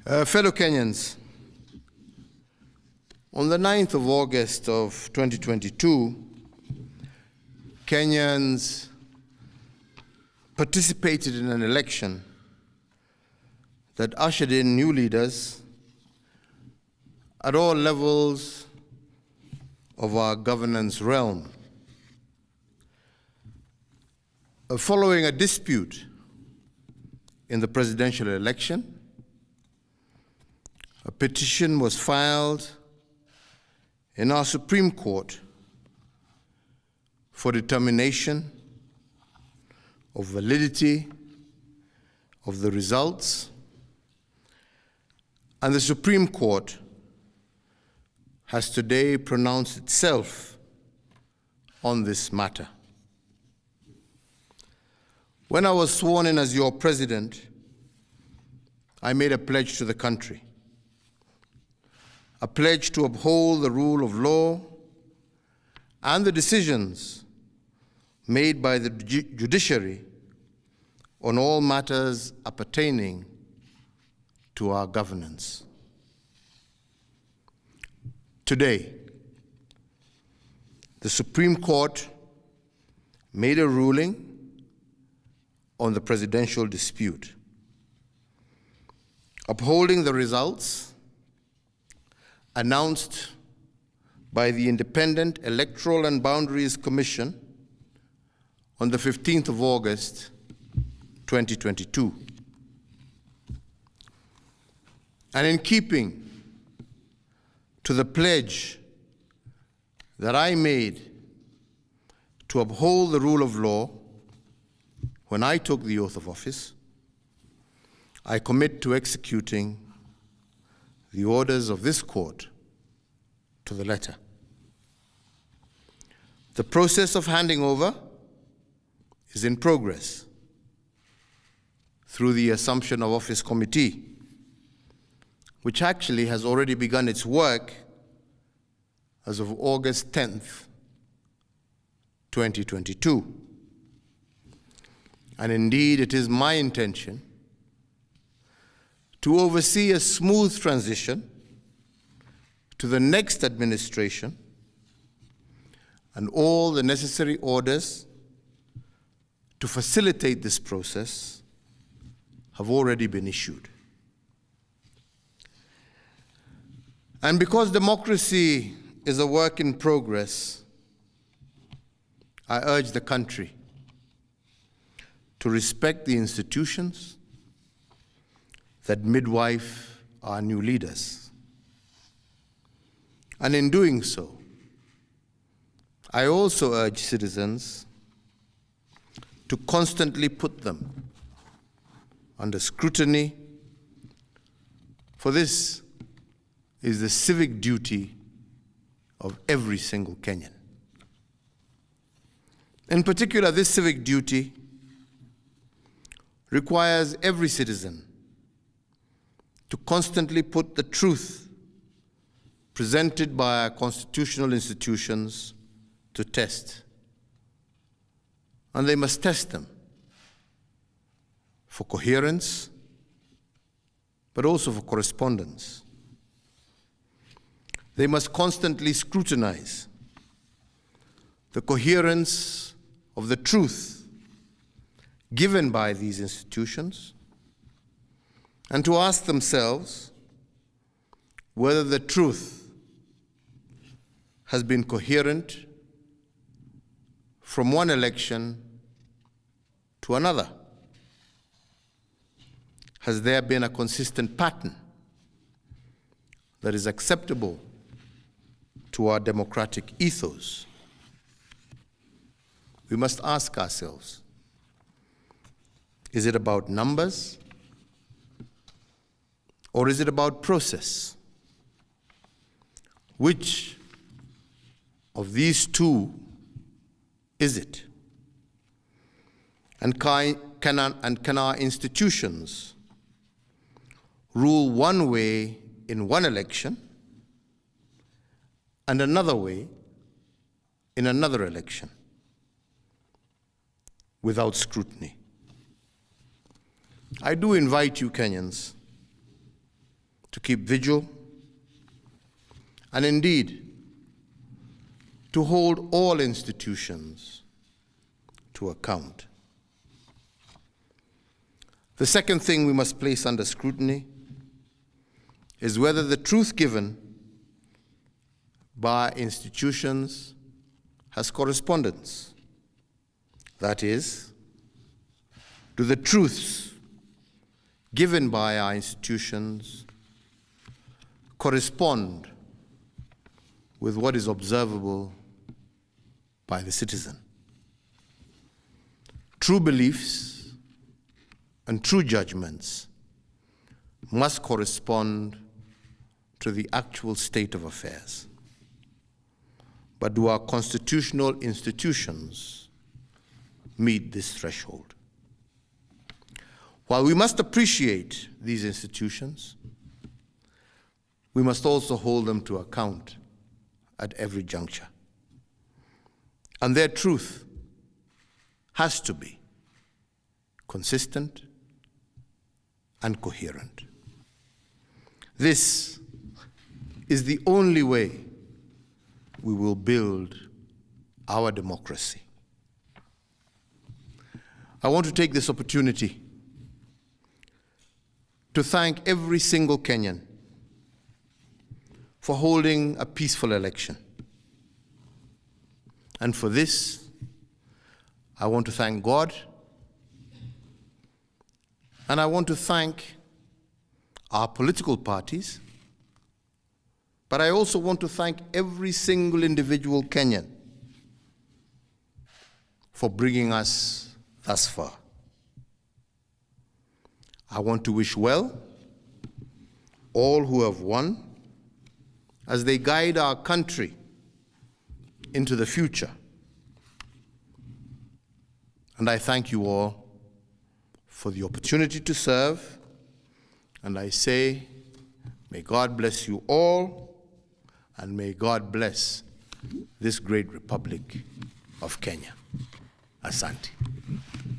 Fellow Kenyans, on the 9th of August of 2022, Kenyans participated in an election that ushered in new leaders at all levels of our governance realm. Following a dispute in the presidential election, a petition was filed in our Supreme Court for determination of validity of the results, and the Supreme Court has today pronounced itself on this matter. When I was sworn in as your president, I made a pledge to the country, a pledge to uphold the rule of law and the decisions made by the judiciary on all matters appertaining to our governance. Today, the Supreme Court made a ruling on the presidential dispute, upholding the results announced by the Independent Electoral and Boundaries Commission on the 15th of August, 2022. And in keeping to the pledge that I made to uphold the rule of law when I took the oath of office, I commit to executing the orders of this court to the letter. The process of handing over is in progress through the Assumption of Office Committee, which actually has already begun its work as of August 10th, 2022. And indeed, it is my intention to oversee a smooth transition to the next administration, and all the necessary orders to facilitate this process have already been issued. And because democracy is a work in progress, I urge the country to respect the institutions that midwife our new leaders. And in doing so, I also urge citizens to constantly put them under scrutiny, for this is the civic duty of every single Kenyan. In particular, this civic duty requires every citizen to constantly put the truth presented by our constitutional institutions to test. And they must test them for coherence, but also for correspondence. They must constantly scrutinize the coherence of the truth given by these institutions, and to ask themselves whether the truth has been coherent from one election to another. Has there been a consistent pattern that is acceptable to our democratic ethos? We must ask ourselves, is it about numbers, or is it about process? Which of these two is it? And can our institutions rule one way in one election and another way in another election without scrutiny? I do invite you, Kenyans, to keep vigil, and indeed to hold all institutions to account. The second thing we must place under scrutiny is whether the truth given by institutions has correspondence. That is, do the truths given by our institutions correspond with what is observable by the citizen? True beliefs and true judgments must correspond to the actual state of affairs. But do our constitutional institutions meet this threshold? While we must appreciate these institutions, we must also hold them to account at every juncture. And their truth has to be consistent and coherent. This is the only way we will build our democracy. I want to take this opportunity to thank every single Kenyan for holding a peaceful election. And for this, I want to thank God, and I want to thank our political parties, but I also want to thank every single individual Kenyan for bringing us thus far. I want to wish well all who have won as they guide our country into the future. And I thank you all for the opportunity to serve, and I say, may God bless you all, and may God bless this great Republic of Kenya. Asante.